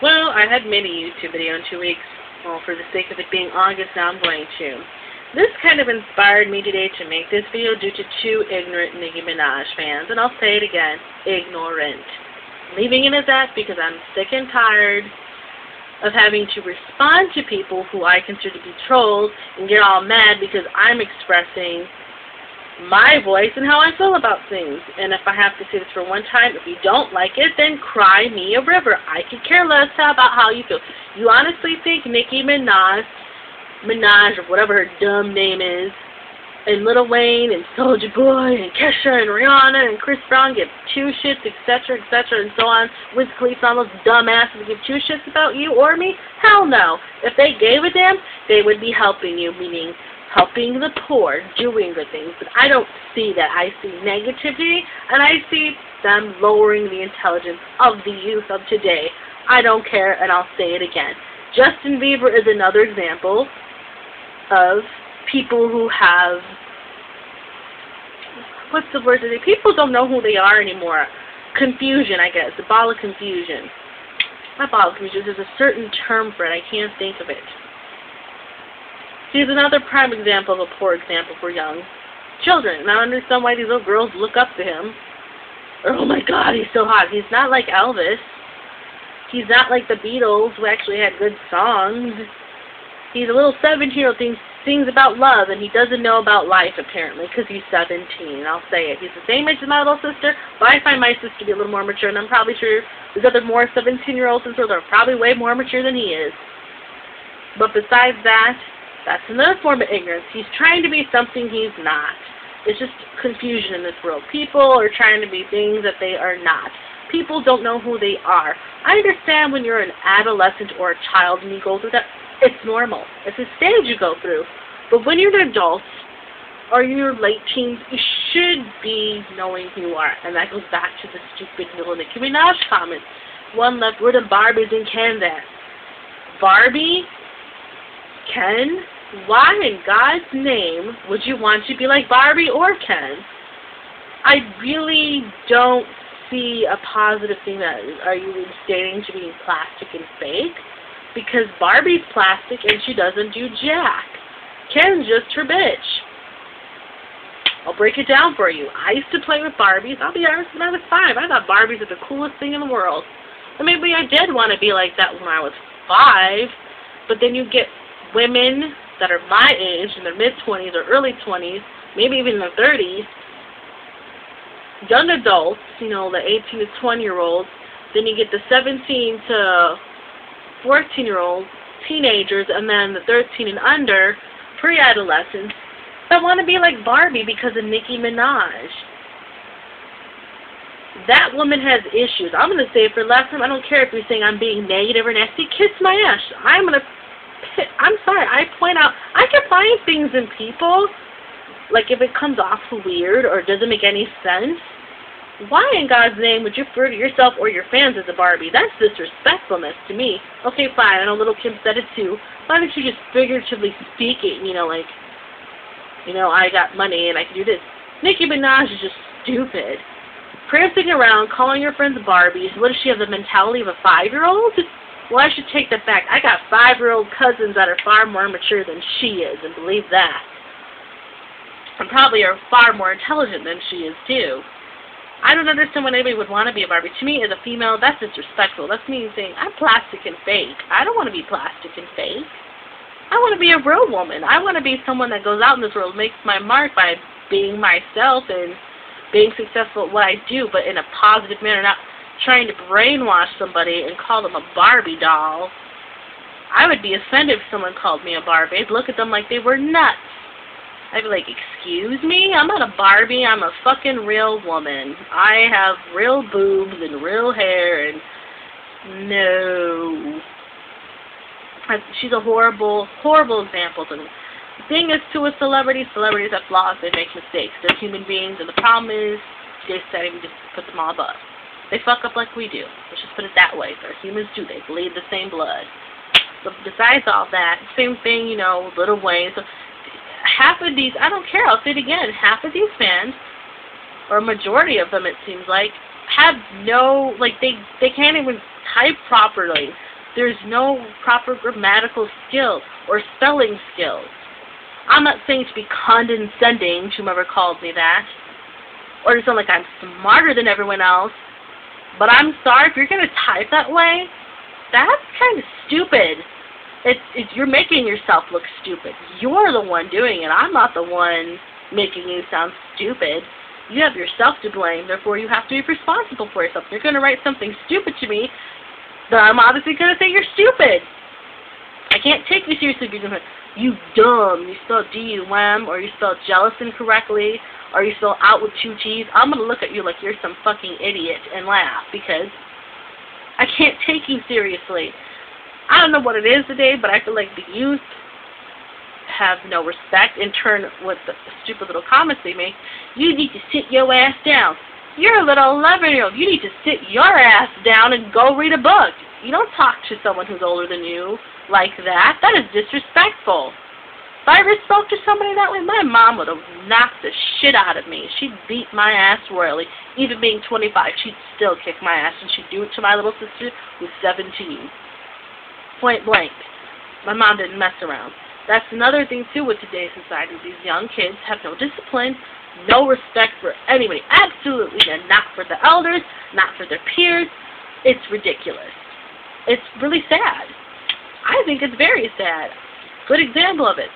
Well, I had made a YouTube video in 2 weeks. Well, for the sake of it being August, now I'm going to. This kind of inspired me today to make this video due to two ignorant Nicki Minaj fans, and I'll say it again, ignorant. Leaving it as that because I'm sick and tired of having to respond to people who I consider to be trolls and get all mad because I'm expressing my voice and how I feel about things. And if I have to say this for one time, if you don't like it, then cry me a river. I could care less about how you feel. You honestly think Nicki Minaj, or whatever her dumb name is, and Lil Wayne, and Soulja Boy, and Kesha, and Rihanna, and Chris Brown give two shits, etc., and so on, Wiz Khalifa, all those dumbasses give two shits about you or me? Hell no. If they gave a damn, they would be helping you, meaning helping the poor, doing good things. But I don't see that. I see negativity, and I see them lowering the intelligence of the youth of today. I don't care, and I'll say it again. Justin Bieber is another example of people who have, what's the word today? People don't know who they are anymore. Confusion, I guess. A ball of confusion. Not ball of confusion. There's a certain term for it. I can't think of it. He's another prime example of a poor example for young children. And I understand why these little girls look up to him. Or, oh my God, he's so hot. He's not like Elvis. He's not like the Beatles, who actually had good songs. He's a little 17-year-old who sings about love, and he doesn't know about life, apparently, because he's 17. I'll say it. He's the same age as my little sister, but I find my sister to be a little more mature, and I'm probably sure there's other more 17-year-olds in this world that are probably way more mature than he is. But besides that, that's another form of ignorance. He's trying to be something he's not. It's just confusion in this world. People are trying to be things that they are not. People don't know who they are. I understand when you're an adolescent or a child and you go through that. It's normal. It's a stage you go through. But when you're an adult or you're late teens, you should be knowing who you are. And that goes back to the stupid little Nicki Minaj comments. One left, where the Barbies and Ken at? Barbie? Ken? Why in God's name would you want to be like Barbie or Ken? I really don't see a positive thing that are you stating to being plastic and fake, because Barbie's plastic and she doesn't do jack. Ken's just her bitch. I'll break it down for you. I used to play with Barbies. I'll be honest, when I was 5, I thought Barbies were the coolest thing in the world. And maybe I did want to be like that when I was 5, but then you get women that are my age, in their mid-20s or early 20s, maybe even in their 30s, young adults, you know, the 18 to 20-year-olds, then you get the 17 to 14-year-olds, teenagers, and then the 13 and under, pre-adolescents, that want to be like Barbie because of Nicki Minaj. That woman has issues. I'm going to say it for last time. I don't care if you're saying I'm being negative or nasty. Kiss my ass. I'm sorry. I point out, I can find things in people, like if it comes off weird or doesn't make any sense. Why in God's name would you refer to yourself or your fans as a Barbie? That's disrespectfulness to me. Okay, fine. I know Little Kim said it too. Why don't you just figuratively speak it, you know, like, you know, I got money and I can do this. Nicki Minaj is just stupid. Prancing around, calling your friends Barbies. What does she have, the mentality of a 5-year-old? Well, I should take that back. I got 5-year-old cousins that are far more mature than she is, and believe that. And probably are far more intelligent than she is, too. I don't understand why anybody would want to be a Barbie. To me, as a female, that's disrespectful. That's me saying, I'm plastic and fake. I don't want to be plastic and fake. I want to be a real woman. I want to be someone that goes out in this world, makes my mark by being myself and being successful at what I do, but in a positive manner, not trying to brainwash somebody and call them a Barbie doll. I would be offended if someone called me a Barbie. I'd look at them like they were nuts. I'd be like, excuse me? I'm not a Barbie. I'm a fucking real woman. I have real boobs and real hair, and no. She's a horrible, horrible example to me. The thing is, to a celebrity, celebrities have flaws. They make mistakes. They're human beings, and the problem is, they say we just put them all above. They fuck up like we do. Let's just put it that way. They're humans too. They bleed the same blood. But besides all that, same thing, you know, Lil Wayne. So half of these, I don't care, I'll say it again, half of these fans, or a majority of them it seems like, have no, like, they can't even type properly. There's no proper grammatical skills or spelling skills. I'm not saying to be condescending to whoever called me that, or to sound like I'm smarter than everyone else, but I'm sorry, if you're going to type that way, that's kind of stupid. You're making yourself look stupid. You're the one doing it. I'm not the one making you sound stupid. You have yourself to blame, therefore you have to be responsible for yourself. If you're going to write something stupid to me, then I'm obviously going to say you're stupid. I can't take you seriously if you're going to, you dumb, you spelled D-U-M, or you spelled jealous incorrectly, or you spelled out with 2 T's. I'm going to look at you like you're some fucking idiot and laugh, because I can't take you seriously. I don't know what it is today, but I feel like the youth have no respect. In turn, with the stupid little comments they make, you need to sit your ass down. You're a little 11-year-old. You need to sit your ass down and go read a book. You don't talk to someone who's older than you like that. That is disrespectful. If I ever spoke to somebody that way, my mom would have knocked the shit out of me. She'd beat my ass royally. Even being 25, she'd still kick my ass, and she'd do it to my little sister who's 17. Point blank. My mom didn't mess around. That's another thing, too, with today's society. These young kids have no discipline, no respect for anybody. Absolutely not for the elders, not for their peers. It's ridiculous. It's really sad. I think it's very sad. Good example of it.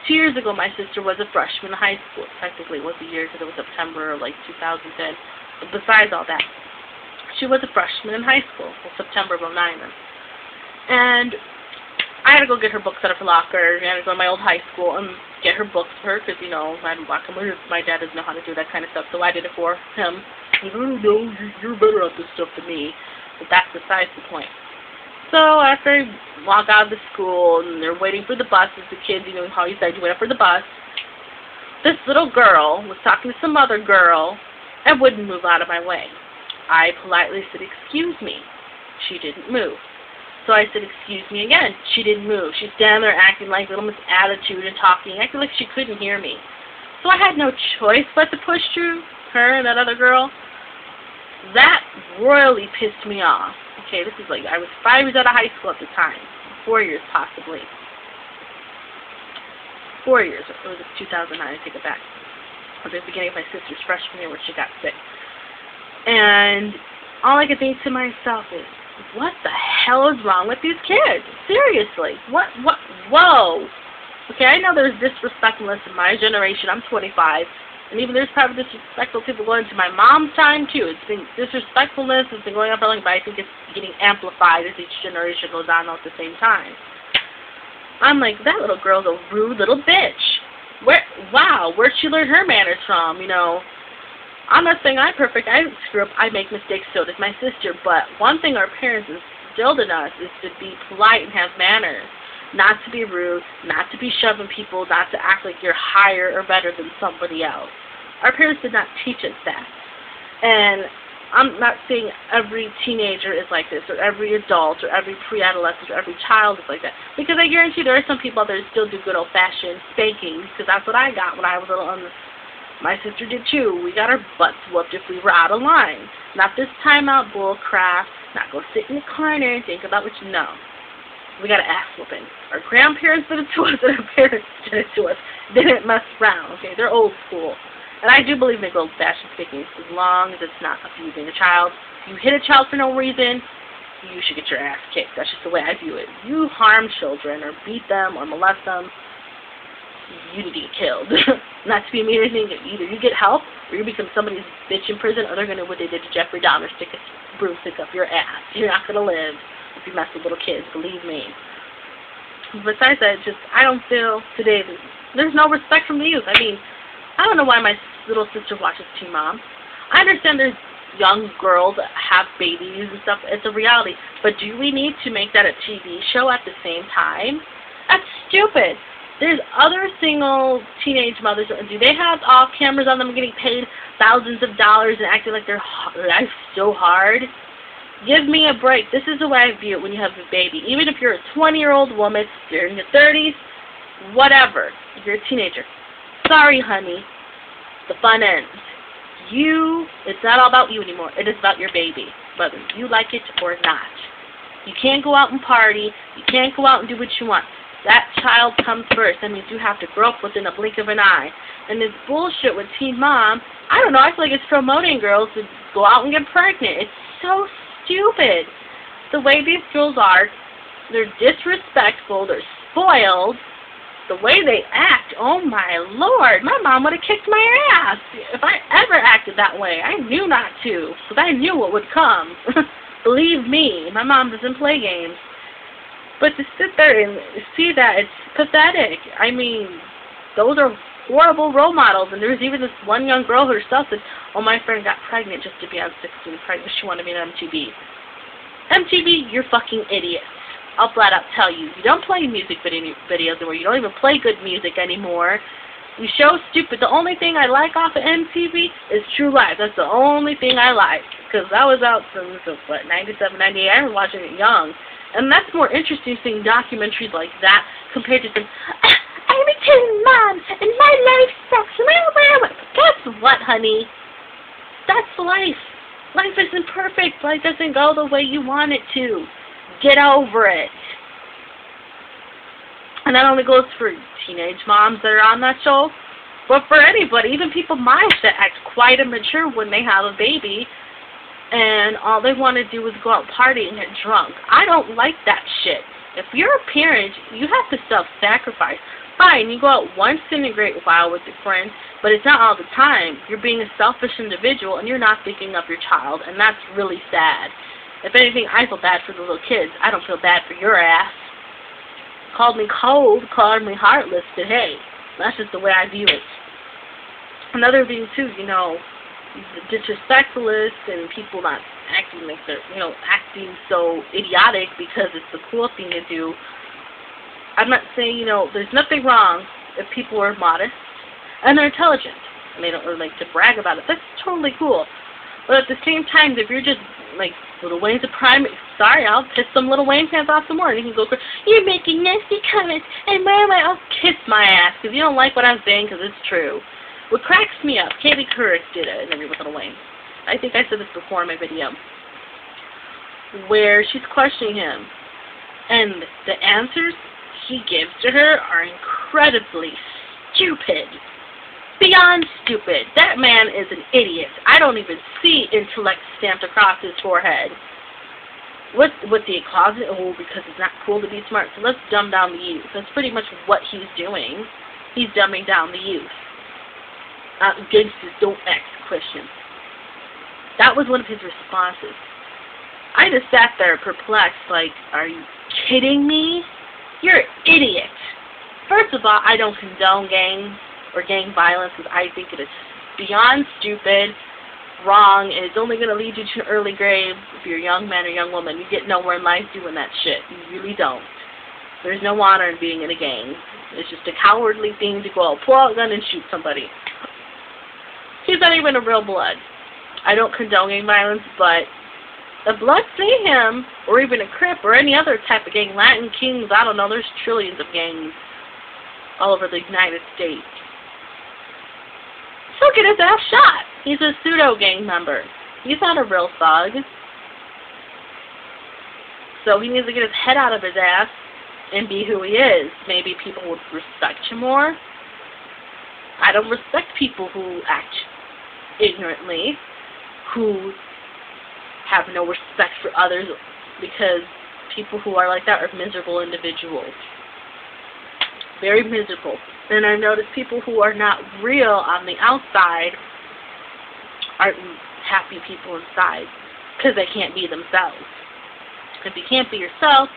2 years ago, my sister was a freshman in high school. Technically, it was a year because it was September of, 2010. But besides all that, she was a freshman in high school. Well, September of 2009 then. And I had to go get her books out of her locker. I had to go to my old high school and get her books for her because, I didn't walk him. My dad doesn't know how to do that kind of stuff, so I did it for him. He goes, oh, no, you're better at this stuff than me. But that's besides the point. So after I walk out of the school and they're waiting for the bus, as the kids, how you said you wait up for the bus, this little girl was talking to some other girl and wouldn't move out of my way. I politely said, excuse me. She didn't move. So I said, excuse me again. She didn't move. She's standing there acting like little Miss Attitude and talking, acting like she couldn't hear me. So I had no choice but to push through her and that other girl. That royally pissed me off. Okay, this is I was 5 years out of high school at the time. 4 years, possibly. 4 years. It was 2009, I take it back. It was the beginning of my sister's freshman year where she got sick. And all I could think to myself is, what the hell is wrong with these kids? Seriously. Whoa. Okay, I know there's disrespectfulness in my generation. I'm 25. And even there's probably disrespectful people going to my mom's time, too. It's been disrespectfulness. It's been going on for long, but I think it's getting amplified as each generation goes on at the same time. I'm like, that little girl's a rude little bitch. Where'd she learn her manners from, I'm not saying I'm perfect. I screw up. I make mistakes. So does my sister. But one thing our parents instilled in us is to be polite and have manners. Not to be rude, not to be shoving people, not to act like you're higher or better than somebody else. Our parents did not teach us that. And I'm not saying every teenager is like this, or every adult, or every pre-adolescent, or every child is like that. Because I guarantee there are some people out there that still do good old-fashioned spankings, because that's what I got when I was little. My sister did too. We got our butts whooped if we were out of line. Not this timeout bull crap, not go sit in the corner and think about what you know. We got an ass whooping. Our grandparents did it to us, and our parents did it to us. They didn't mess around, okay? They're old school. And I do believe in old-fashioned spankings, as long as it's not abusing a child. If you hit a child for no reason, you should get your ass kicked. That's just the way I view it. You harm children, or beat them, or molest them, you need to get killed. Not to be mean or anything, either you get help, or you become somebody's bitch in prison, or they're going to do what they did to Jeffrey Dahmer, stick a broomstick up your ass. You're not going to live if you mess with little kids, believe me. Besides that, I don't feel today that there's no respect from the youth. I mean, I don't know why my little sister watches Teen Mom. I understand there's young girls that have babies and stuff. It's a reality. But do we need to make that a TV show at the same time? That's stupid. There's other single teenage mothers. Do they have off cameras on them getting paid thousands of dollars and acting like their life's so hard? Give me a break. This is the way I view it when you have a baby. Even if you're a 20-year-old woman, you're in your 30s, whatever. If you're a teenager. Sorry, honey. The fun ends. It's not all about you anymore. It is about your baby, whether you like it or not. You can't go out and party. You can't go out and do what you want. That child comes first. That means you have to grow up within a blink of an eye. And this bullshit with Teen Mom, I don't know, I feel like it's promoting girls to go out and get pregnant. It's so stupid. The way these girls are, they're disrespectful, they're spoiled. The way they act, oh my lord, my mom would have kicked my ass if I ever acted that way. I knew not to, because I knew what would come. Believe me, my mom doesn't play games. But to sit there and see that, it's pathetic. I mean, those are horrible role models. And there was even this one young girl herself that, oh, my friend got pregnant just to be on 16 pregnant. She wanted to be on MTV. MTV, you're fucking idiots. I'll flat out tell you. You don't play music videos anymore. You don't even play good music anymore. You show stupid. The only thing I like off of MTV is True Lies. That's the only thing I like. Because that was out since, what, 97, 98? I was watching it young. And that's more interesting seeing documentaries like that compared to some, I'm a teen mom, and my life sucks. Guess what, honey? That's life. Life isn't perfect. Life doesn't go the way you want it to. Get over it. And that only goes for teenage moms that are on that show, but for anybody, even people my age that act quite immature when they have a baby, and all they want to do is go out party and get drunk. I don't like that shit. If you're a parent, you have to self-sacrifice. Fine, you go out once in a great while with your friends, but it's not all the time. You're being a selfish individual, and you're not thinking of your child, and that's really sad. If anything, I feel bad for the little kids. I don't feel bad for your ass. Called me cold, called me heartless, but hey, that's just the way I view it. Another thing, too, you know, disrespectfulness and people not acting like they're, you know, acting so idiotic because it's the cool thing to do. I'm not saying, you know, there's nothing wrong if people are modest and they're intelligent and they don't really like to brag about it. That's totally cool. But at the same time, if you're just, like, Lil Wayne's a prime, sorry, I'll piss some Lil Wayne fans off some more. And you can go, you're making nasty comments, and I'll kiss my ass, because you don't like what I'm saying, because it's true. What cracks me up, Katie Couric did an interview with Lil Wayne. I think I said this before in my video, where she's questioning him. And the answers he gives to her are incredibly stupid. Beyond stupid. That man is an idiot. I don't even see intellect stamped across his forehead. What the closet? Oh, because it's not cool to be smart. So let's dumb down the youth. That's pretty much what he's doing. He's dumbing down the youth. Gangsters don't ask questions. That was one of his responses. I just sat there perplexed, like, are you kidding me? You're an idiot. First of all, I don't condone gangs or gang violence, because I think it is beyond stupid, wrong, and it's only going to lead you to an early grave if you're a young man or young woman. You get nowhere in life doing that shit. You really don't. There's no honor in being in a gang. It's just a cowardly thing to go out, pull out a gun and shoot somebody. He's not even a real blood. I don't condone gang violence, but a Blood see him, or even a Crip, or any other type of gang, Latin Kings, I don't know, there's trillions of gangs all over the United States. He'll get his ass shot. He's a pseudo-gang member. He's not a real thug. So he needs to get his head out of his ass and be who he is. Maybe people would respect him more. I don't respect people who act ignorantly, who have no respect for others, because people who are like that are miserable individuals. Very miserable. And I notice people who are not real on the outside aren't happy people inside, because they can't be themselves. If you can't be yourself,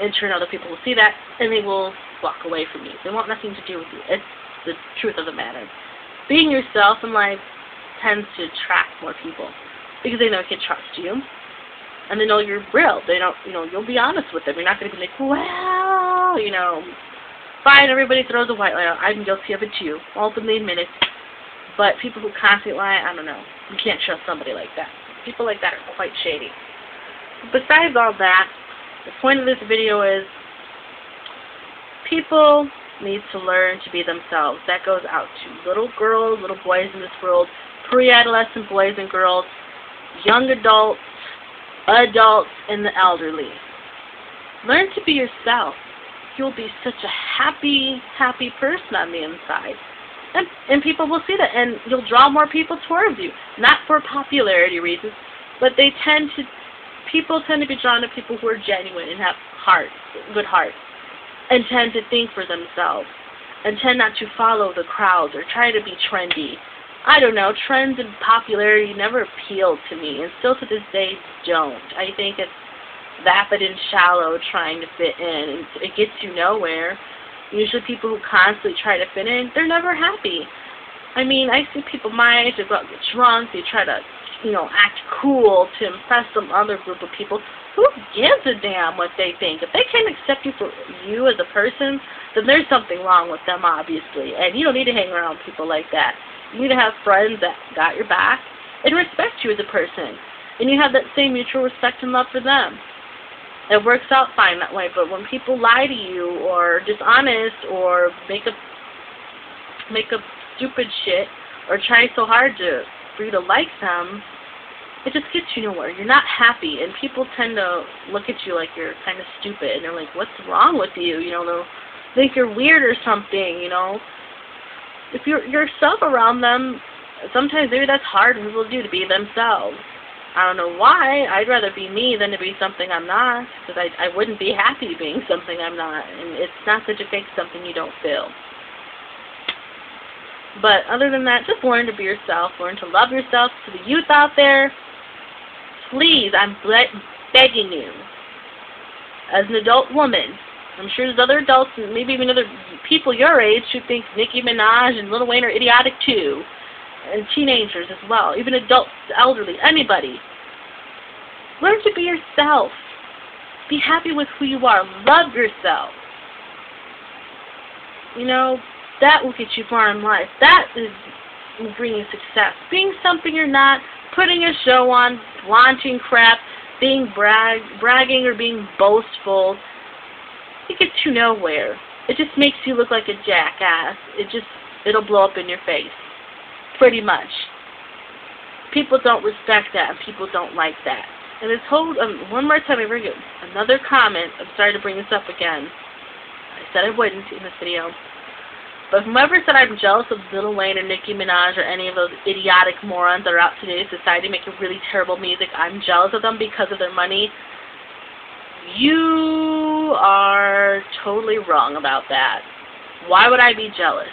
and sure other people will see that, and they will walk away from you. They want nothing to do with you. It's the truth of the matter. Being yourself in life tends to attract more people, because they know they can trust you, and they know you're real. They don't, you know, you'll be honest with them. You're not going to be like, well, you know, fine, everybody throws a white lie out. I'm guilty of it too. I'll openly admit it. But people who constantly lie, I don't know. You can't trust somebody like that. People like that are quite shady. But besides all that, the point of this video is people need to learn to be themselves. That goes out to little girls, little boys in this world, pre-adolescent boys and girls, young adults, adults, and the elderly. Learn to be yourself. You'll be such a happy, happy person on the inside. And people will see that, and you'll draw more people towards you. Not for popularity reasons, but people tend to be drawn to people who are genuine and have hearts, good hearts, and tend to think for themselves, and tend not to follow the crowds or try to be trendy. I don't know, trends and popularity never appealed to me, and still to this day don't. I think it's vapid and shallow trying to fit in, and it gets you nowhere. Usually people who constantly try to fit in, they're never happy. I mean, I see people my age, they go out and get drunk, they try to, act cool to impress some other group of people. Who gives a damn what they think? If they can't accept you for you as a person, then there's something wrong with them, obviously. And you don't need to hang around people like that. You need to have friends that got your back and respect you as a person. And you have that same mutual respect and love for them. It works out fine that way. But when people lie to you or dishonest or make up stupid shit or try so hard for you to like them, it just gets you nowhere. You're not happy, and people tend to look at you like you're kind of stupid, and they're like, what's wrong with you? They'll think you're weird or something, If you're yourself around them, sometimes maybe that's hard for people to do, to be themselves. I don't know why. I'd rather be me than to be something I'm not, because I wouldn't be happy being something I'm not, and it's not good to fake something you don't feel. But other than that, just learn to be yourself. Learn to love yourself. To the youth out there, please, I'm begging you, as an adult woman, I'm sure there's other adults and maybe even other people your age who think Nicki Minaj and Lil Wayne are idiotic too, and teenagers as well, even adults, elderly, anybody. Learn to be yourself. Be happy with who you are. Love yourself. That will get you far in life. That will bring you success. Being something you're not, putting a show on, flaunting crap, being bragging or being boastful, it gets you nowhere. It just makes you look like a jackass. It'll blow up in your face. Pretty much. People don't respect that, and people don't like that. And this whole, one more time I bring it, another comment, I'm sorry to bring this up again. I said I wouldn't in this video. But whoever said I'm jealous of Lil Wayne or Nicki Minaj or any of those idiotic morons that are out today in society making really terrible music, I'm jealous of them because of their money, you are totally wrong about that. Why would I be jealous?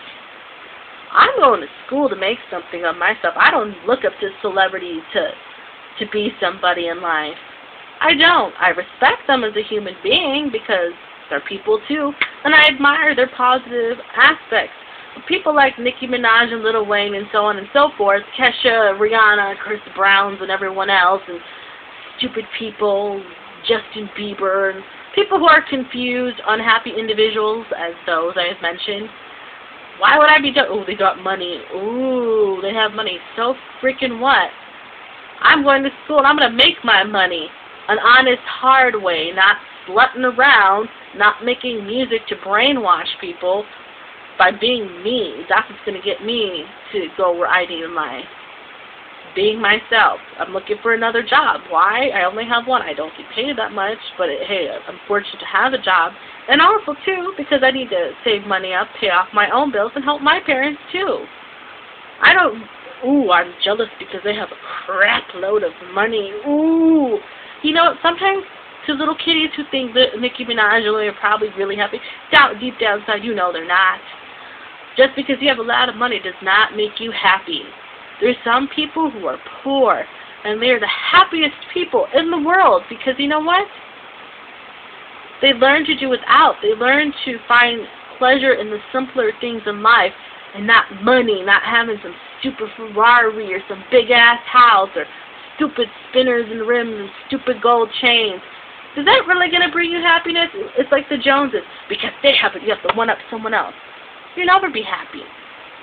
I'm going to school to make something of myself. I don't look up to celebrities to be somebody in life. I don't. I respect them as a human being because they're people too, and I admire their positive aspects. People like Nicki Minaj and Lil Wayne and so on and so forth, Kesha, Rihanna, Chris Browns, and everyone else, and stupid people, Justin Bieber, and people who are confused, unhappy individuals, as those I have mentioned. Why would I be jealous? Oh, they got money. Ooh, they have money. So freaking what? I'm going to school and I'm going to make my money an honest, hard way, not slutting around, not making music to brainwash people by being me. That's what's going to get me to go where I need in life. Being myself. I'm looking for another job. Why? I only have one. I don't get paid that much, but hey, I'm fortunate to have a job. And also, too, because I need to save money up, pay off my own bills, and help my parents, too. I'm jealous because they have a crap load of money. Ooh. Sometimes to little kiddies who think that Nicki Minaj are probably really happy, deep down inside, they're not. Just because you have a lot of money does not make you happy. There's some people who are poor, and they're the happiest people in the world because you know what? They learn to do without. They learn to find pleasure in the simpler things in life and not money, not having some stupid Ferrari or some big-ass house or stupid spinners and rims and stupid gold chains. Is that really going to bring you happiness? It's like the Joneses. Because they have it, you have to one-up someone else. You'll never be happy.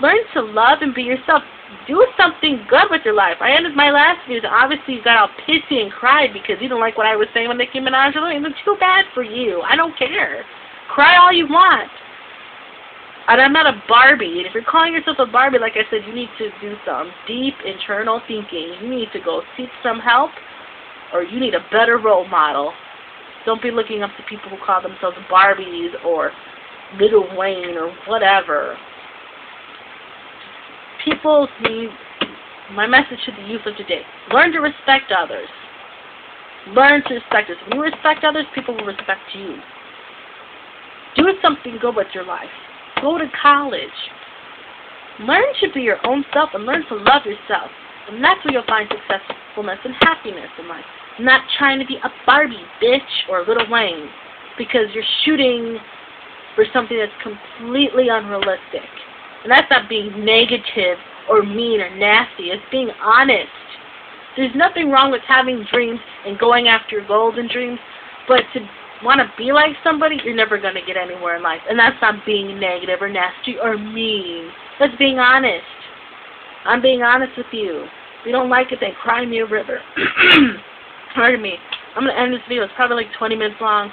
Learn to love and be yourself. Do something good with your life. I ended my last video. Obviously, you got all pissy and cried because you don't like what I was saying with Nicki Minaj. It's too bad for you. I don't care. Cry all you want. And I'm not a Barbie. And if you're calling yourself a Barbie, like I said, you need to do some deep internal thinking. You need to go seek some help, or you need a better role model. Don't be looking up to people who call themselves Barbies or Lil Wayne or whatever. People need, my message to the youth of today, learn to respect others. Learn to respect others. When you respect others, people will respect you. Do something good with your life. Go to college. Learn to be your own self and learn to love yourself. And that's where you'll find successfulness and happiness in life. Not trying to be a Barbie, bitch, or Lil Wayne. Because you're shooting for something that's completely unrealistic. And that's not being negative or mean or nasty. It's being honest. There's nothing wrong with having dreams and going after your goals and dreams. But to want to be like somebody, you're never going to get anywhere in life. And that's not being negative or nasty or mean. That's being honest. I'm being honest with you. If you don't like it, then cry me a river. Pardon me. I'm going to end this video. It's probably like 20 minutes long.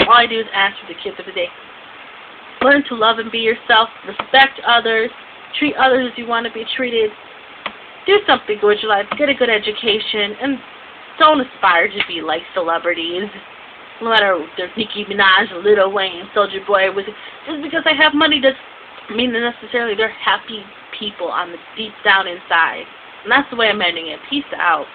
All I do is answer the kids of the day. Learn to love and be yourself. Respect others. Treat others as you want to be treated. Do something good with your life. Get a good education. And don't aspire to be like celebrities. No matter if they're Nicki Minaj, Lil Wayne, Soulja Boy. Just because they have money doesn't mean that necessarily they're happy people on the deep down inside. And that's the way I'm ending it. Peace out.